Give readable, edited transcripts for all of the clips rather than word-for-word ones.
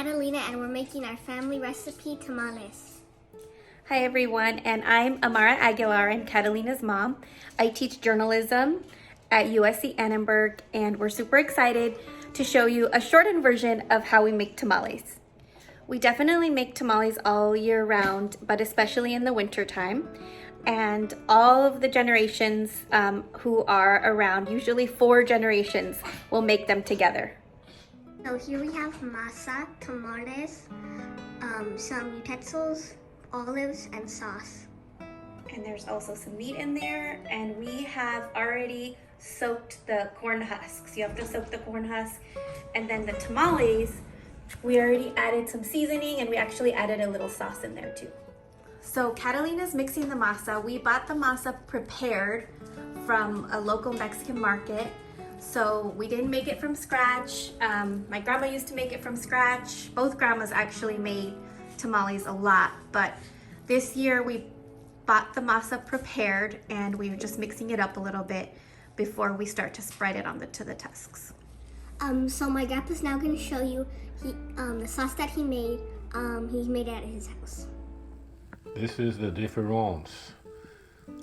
Catalina and we're making our family recipe tamales. Hi everyone, and I'm Amara Aguilar and Catalina's mom. I teach journalism at USC Annenberg, and we're super excited to show you a shortened version of how we make tamales. We definitely make tamales all year round, but especially in the winter time. And all of the generations who are around, usually 4 generations, will make them together. So here we have masa, tamales, some utensils, olives, and sauce. And there's also some meat in there, and we have already soaked the corn husks. You have to soak the corn husk, and then the tamales, we already added some seasoning, and we actually added a little sauce in there too. So Catalina's mixing the masa. We bought the masa prepared from a local Mexican market. So we didn't make it from scratch. My grandma used to make it from scratch. Both grandmas actually made tamales a lot, but this year we bought the masa prepared and we were just mixing it up a little bit before we start to spread it to the tusks. So my grandpa's now going to show you the sauce that he made. He made it at his house. This is the difference.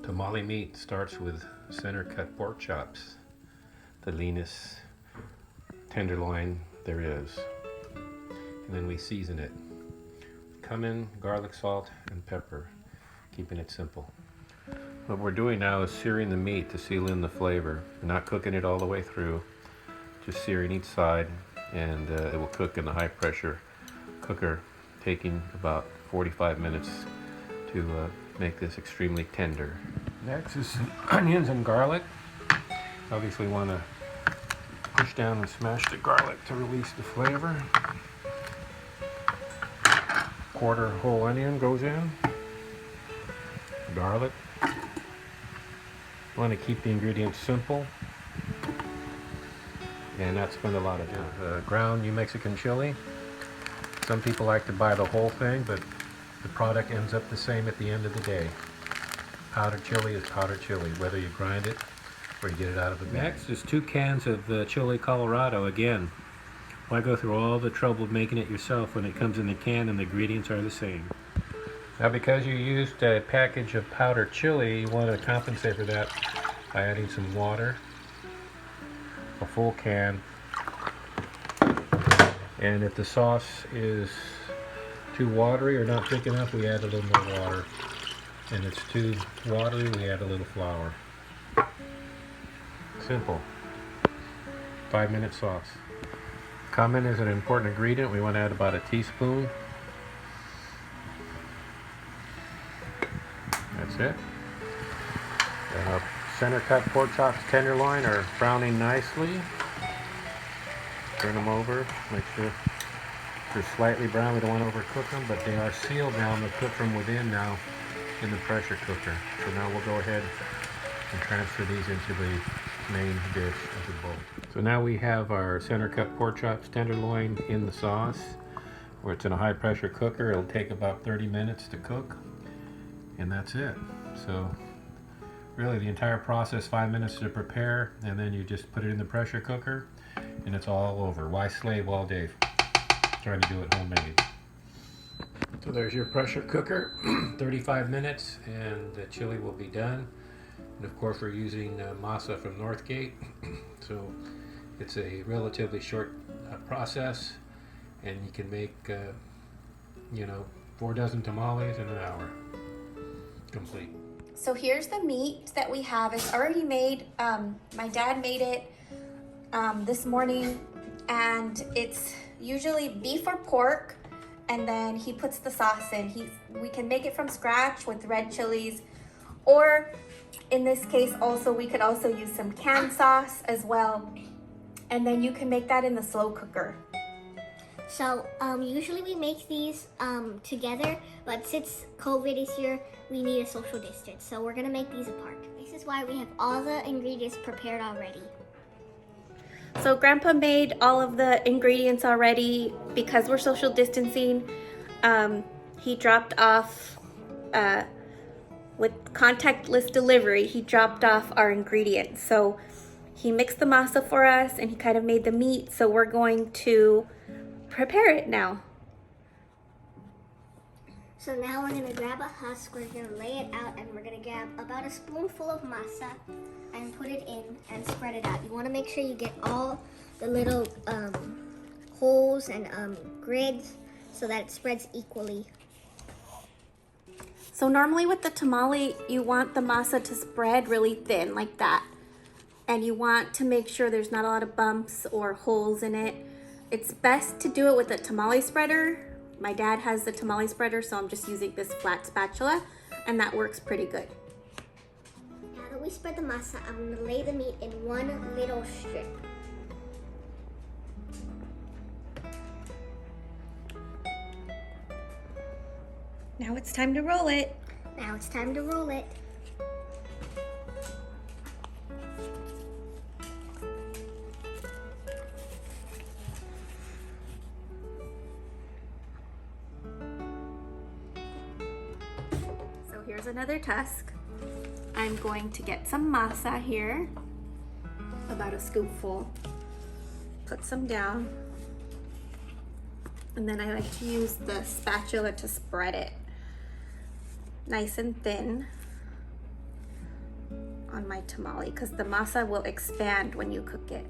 Tamale meat starts with center cut pork chops, the leanest tenderloin there is. And then we season it. Cumin, garlic, salt, and pepper, keeping it simple. What we're doing now is searing the meat to seal in the flavor. We're not cooking it all the way through, just searing each side, and it will cook in the high pressure cooker, taking about 45 minutes to make this extremely tender. Next is onions and garlic. Obviously want to push down and smash the garlic to release the flavor. Quarter whole onion goes in. Garlic. Want to keep the ingredients simple and not spend a lot of time. Ground New Mexican chili. Some people like to buy the whole thing, but the product ends up the same at the end of the day. Powdered chili is powdered chili, whether you grind it or you get it out of a bag. Next is 2 cans of chili Colorado. Again, why go through all the trouble of making it yourself when it comes in the can and the ingredients are the same? Now, because you used a package of powdered chili, you want to compensate for that by adding some water, a full can. And if the sauce is too watery or not thick enough, we add a little more water. And if it's too watery, we add a little flour. Simple. 5-minute sauce. Cumin is an important ingredient. We want to add about a teaspoon. That's it. Center cut pork chops, tenderloin, are browning nicely. Turn them over. Make sure they're slightly brown. We don't want to overcook them, but they are sealed now. I'm going to cook from within now in the pressure cooker. So now we'll go ahead and transfer these into the main dish of the bowl. So now we have our center cut pork chops, tenderloin in the sauce, where it's in a high pressure cooker. It'll take about 30 minutes to cook, and that's it. So really the entire process, 5 minutes to prepare, and then you just put it in the pressure cooker and it's all over. Why slave all day trying to do it homemade? So there's your pressure cooker, 35 minutes, and the chili will be done. And of course we're using masa from Northgate, so it's a relatively short process, and you can make 4 dozen tamales in an hour complete. So here's the meat that we have. It's already made. My dad made it this morning, and it's usually beef or pork, and then he puts the sauce in. We can make it from scratch with red chilies, or in this case also we could also use some canned sauce as well, and then you can make that in the slow cooker. So usually we make these together, but since COVID is here, we need a social distance. So we're gonna make these apart. This is why we have all the ingredients prepared already. So Grandpa made all of the ingredients already because we're social distancing. He dropped off, with contactless delivery, he dropped off our ingredients. So he mixed the masa for us and he kind of made the meat. So we're going to prepare it now. So now we're gonna grab a husk, we're gonna lay it out, and we're gonna grab about a spoonful of masa and put it in and spread it out. You wanna make sure you get all the little holes and grids so that it spreads equally. So normally with the tamale, you want the masa to spread really thin like that. And you want to make sure there's not a lot of bumps or holes in it. It's best to do it with a tamale spreader. My dad has the tamale spreader, so I'm just using this flat spatula, and that works pretty good. Now that we spread the masa, I'm gonna lay the meat in one little strip. Now it's time to roll it. Now it's time to roll it. So here's another tusk. I'm going to get some masa here, about a scoopful. Put some down. And then I like to use the spatula to spread it nice and thin on my tamale, because the masa will expand when you cook it.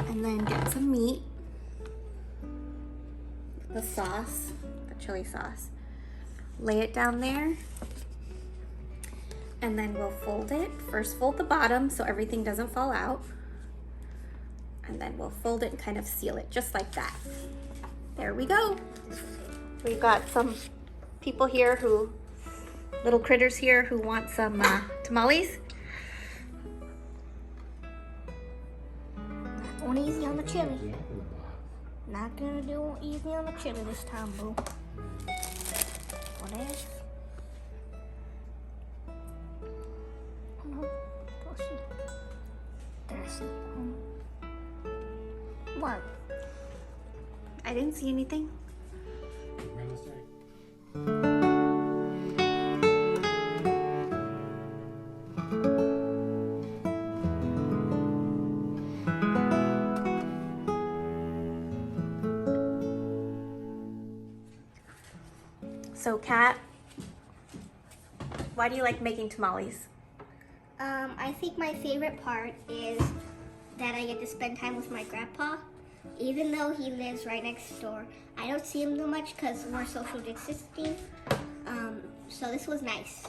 And then get some meat, the sauce, the chili sauce. Lay it down there, and then we'll fold it. First fold the bottom so everything doesn't fall out, and then we'll fold it and kind of seal it just like that. There we go. We've got some people here little critters here who want some tamales. Going easy on the chili. Not gonna do easy on the chili this time, boo. What else? Oh no, don't see. There I see. What? I didn't see anything. So Kat, why do you like making tamales? I think my favorite part is that I get to spend time with my grandpa. Even though he lives right next door, I don't see him too much because we're social distancing. So this was nice.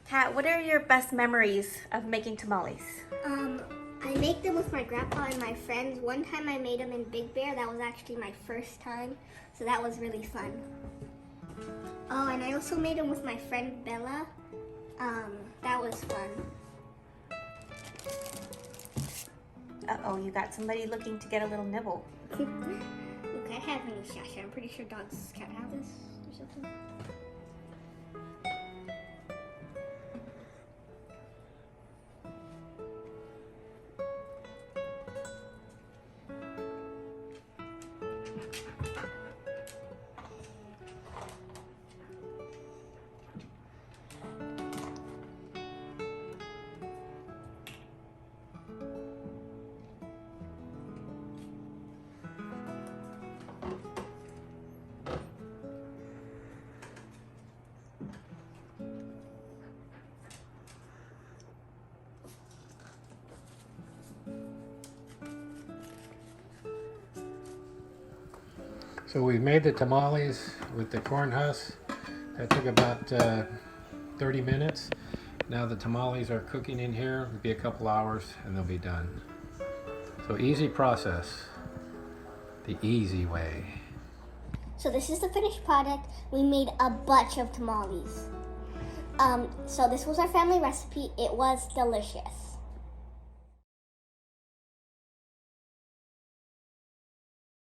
Kat, what are your best memories of making tamales? I make them with my grandpa and my friends. One time I made them in Big Bear. That was actually my first time, so that was really fun. Oh, and I also made them with my friend Bella. That was fun. Uh-oh, you got somebody looking to get a little nibble. Look, I have any Shasha. I'm pretty sure dogs can't have this or something. So we made the tamales with the corn husk. That took about 30 minutes. Now the tamales are cooking in here. It'll be a couple hours and they'll be done. So easy process, the easy way. So this is the finished product. We made a bunch of tamales. So this was our family recipe. It was delicious.